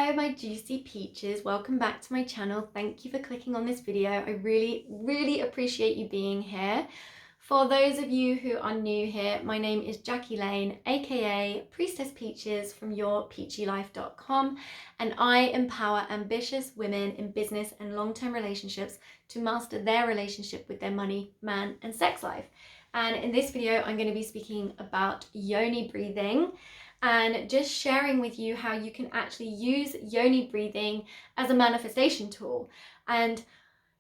Hello my juicy peaches, welcome back to my channel. Thank you for clicking on this video. I really appreciate you being here. For those of you who are new here, my name is Jackie Lane, aka Priestess Peaches from yourpeachylife.com, and I empower ambitious women in business and long-term relationships to master their relationship with their money, man and sex life. And in this video I'm going to be speaking about Yoni breathing and just sharing with you how you can actually use Yoni breathing as a manifestation tool. And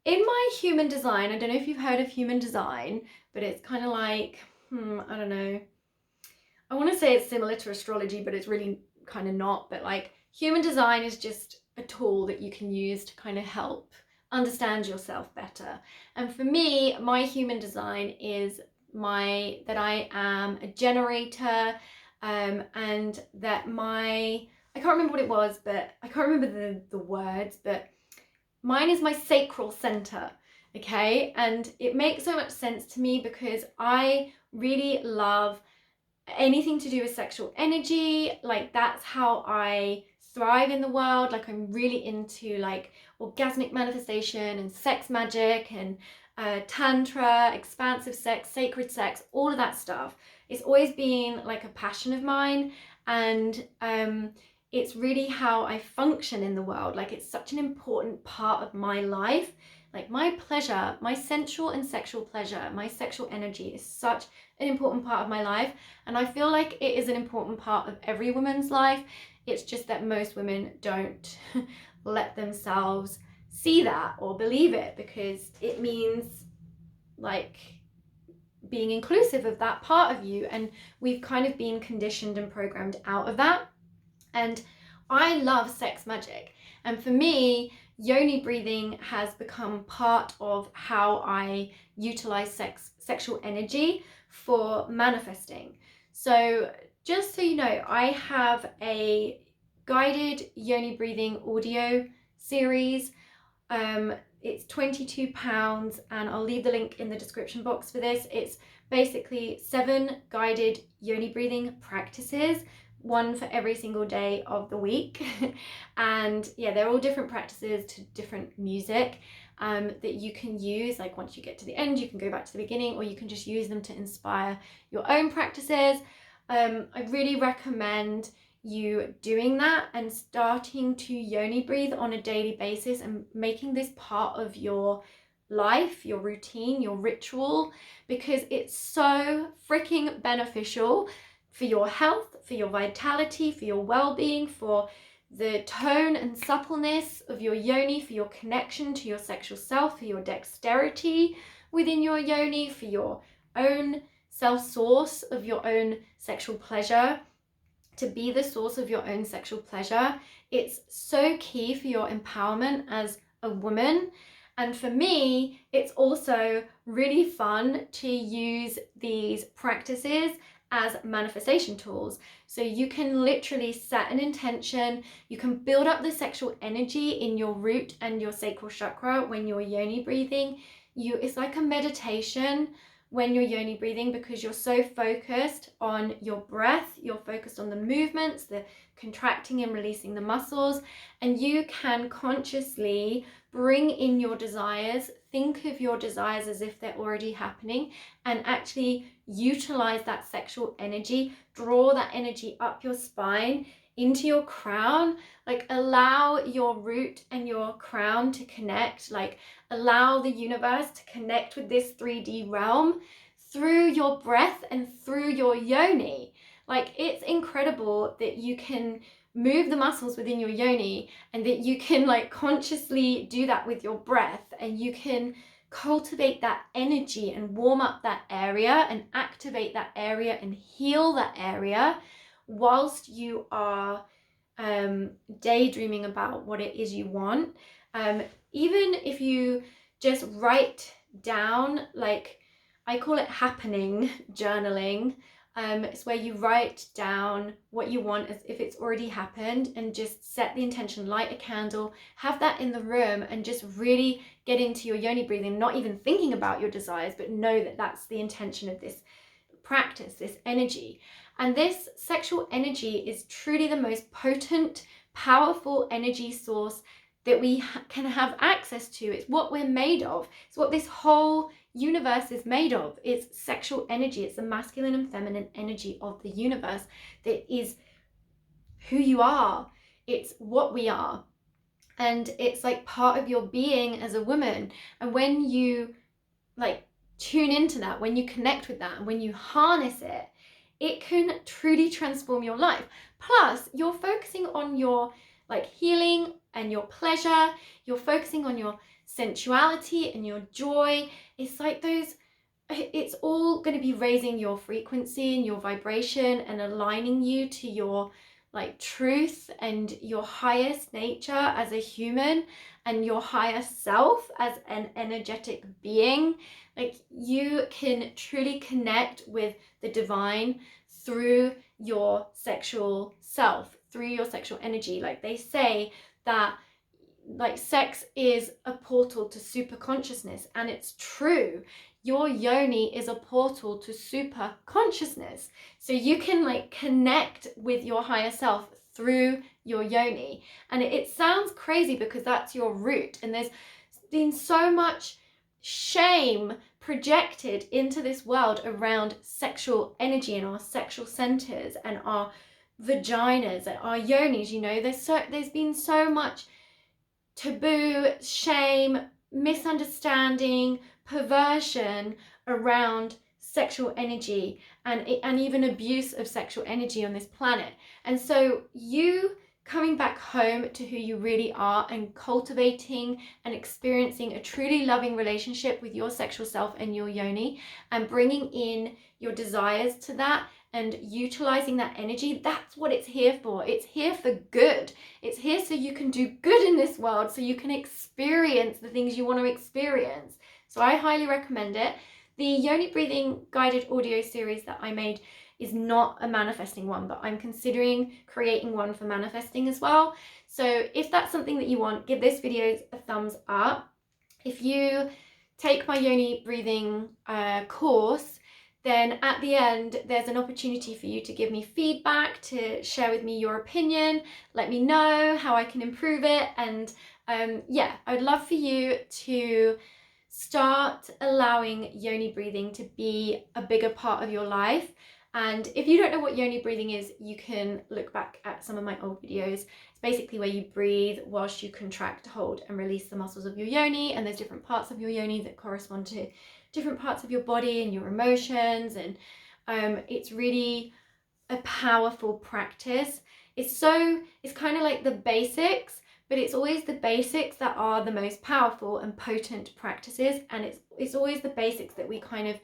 in my human design, I don't know if you've heard of human design, but it's kind of like, I don't know. I want to say it's similar to astrology, but it's really kind of not. But like human design is just a tool that you can use to kind of help understand yourself better. And for me, my human design is that I am a generator, and that I can't remember what it was, but I can't remember the words, but mine is my sacral center, okay? And it makes so much sense to me because I really love anything to do with sexual energy. Like that's how I thrive in the world. Like I'm really into like orgasmic manifestation and sex magic and tantra, expansive sex, sacred sex, all of that stuff. It's always been like a passion of mine, and it's really how I function in the world. Like it's such an important part of my life. Like my pleasure, my sensual and sexual pleasure, my sexual energy is such an important part of my life, and I feel like it is an important part of every woman's life. It's just that most women don't let themselves see that or believe it, because it means like being inclusive of that part of you, and we've kind of been conditioned and programmed out of that. And I love sex magic, and for me Yoni breathing has become part of how I utilize sexual energy for manifesting. So just so you know, I have a guided Yoni breathing audio series. It's £22, and I'll leave the link in the description box for this. It's basically 7 guided Yoni breathing practices, one for every single day of the week. And yeah, they're all different practices to different music that you can use. Like once you get to the end, you can go back to the beginning, or you can just use them to inspire your own practices. I really recommend you doing that and starting to Yoni breathe on a daily basis and making this part of your life, your routine, your ritual, because it's so freaking beneficial for your health, for your vitality, for your well-being, for the tone and suppleness of your yoni, for your connection to your sexual self, for your dexterity within your yoni, for your own self-source of your own sexual pleasure, to be the source of your own sexual pleasure. It's so key for your empowerment as a woman. And for me, it's also really fun to use these practices as manifestation tools. So you can literally set an intention, you can build up the sexual energy in your root and your sacral chakra when you're yoni breathing. It's like a meditation when you're yoni breathing, because you're so focused on your breath, you're focused on the movements, the contracting and releasing the muscles, and you can consciously bring in your desires, think of your desires as if they're already happening, and actually utilize that sexual energy, draw that energy up your spine into your crown. Like allow your root and your crown to connect, like allow the universe to connect with this 3D realm through your breath and through your yoni. Like it's incredible that you can move the muscles within your yoni, and that you can like consciously do that with your breath, and you can cultivate that energy and warm up that area and activate that area and heal that area whilst you are daydreaming about what it is you want. Even if you just write down, like I call it happening journaling. It's where you write down what you want as if it's already happened, and just set the intention, light a candle, have that in the room, and just really get into your yoni breathing, not even thinking about your desires, but know that that's the intention of this practice, this energy. And this sexual energy is truly the most potent powerful energy source that we can have access to. It's what we're made of. It's what this whole universe is made of. It's sexual energy. It's the masculine and feminine energy of the universe that is who you are. It's what we are. And it's like part of your being as a woman. And when you like tune into that, when you connect with that, and when you harness it, it can truly transform your life. Plus, you're focusing on your like healing and your pleasure. You're focusing on your sensuality and your joy. It's like it's all going to be raising your frequency and your vibration and aligning you to your like truth and your highest nature as a human and your higher self as an energetic being. Like you can truly connect with the divine through your sexual self, through your sexual energy. Like they say that like sex is a portal to super consciousness, and it's true. Your yoni is a portal to super consciousness. So you can like connect with your higher self through your yoni. And it sounds crazy because that's your root. And there's been so much shame projected into this world around sexual energy and our sexual centers and our vaginas and our yonis. You know, there's been so much taboo, shame, misunderstanding, perversion around sexual energy and even abuse of sexual energy on this planet. And so you coming back home to who you really are and cultivating and experiencing a truly loving relationship with your sexual self and your yoni and bringing in your desires to that and utilizing that energy, that's what it's here for. It's here for good. It's here so you can do good in this world, so you can experience the things you want to experience. So I highly recommend it. The Yoni breathing guided audio series that I made is not a manifesting one, but I'm considering creating one for manifesting as well. So if that's something that you want, give this video a thumbs up. If you take my Yoni breathing course, then at the end, there's an opportunity for you to give me feedback, to share with me your opinion, let me know how I can improve it. And yeah, I'd love for you to start allowing Yoni breathing to be a bigger part of your life. And if you don't know what Yoni breathing is, you can look back at some of my old videos. It's basically where you breathe whilst you contract, hold and release the muscles of your Yoni. And there's different parts of your Yoni that correspond to different parts of your body and your emotions. And it's really a powerful practice. It's kind of like the basics, but it's always the basics that are the most powerful and potent practices. And it's always the basics that we kind of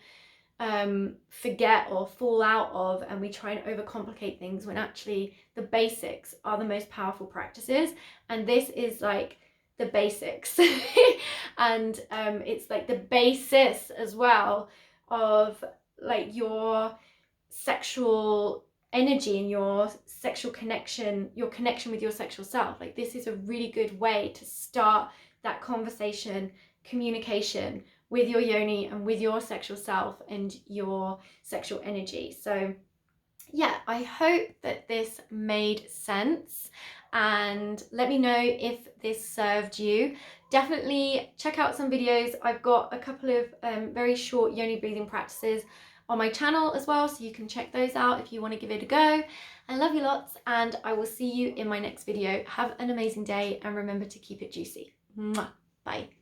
forget or fall out of, and we try and overcomplicate things when actually the basics are the most powerful practices. And this is like the basics and it's like the basis as well of like your sexual energy and your sexual connection, your connection with your sexual self. Like this is a really good way to start that conversation, communication with your yoni and with your sexual self and your sexual energy. So yeah, I hope that this made sense, and let me know if this served you. Definitely check out some videos. I've got a couple of very short yoni breathing practices on my channel as well, so you can check those out if you want to give it a go. I love you lots, and I will see you in my next video. Have an amazing day, and remember to keep it juicy. Mwah. Bye.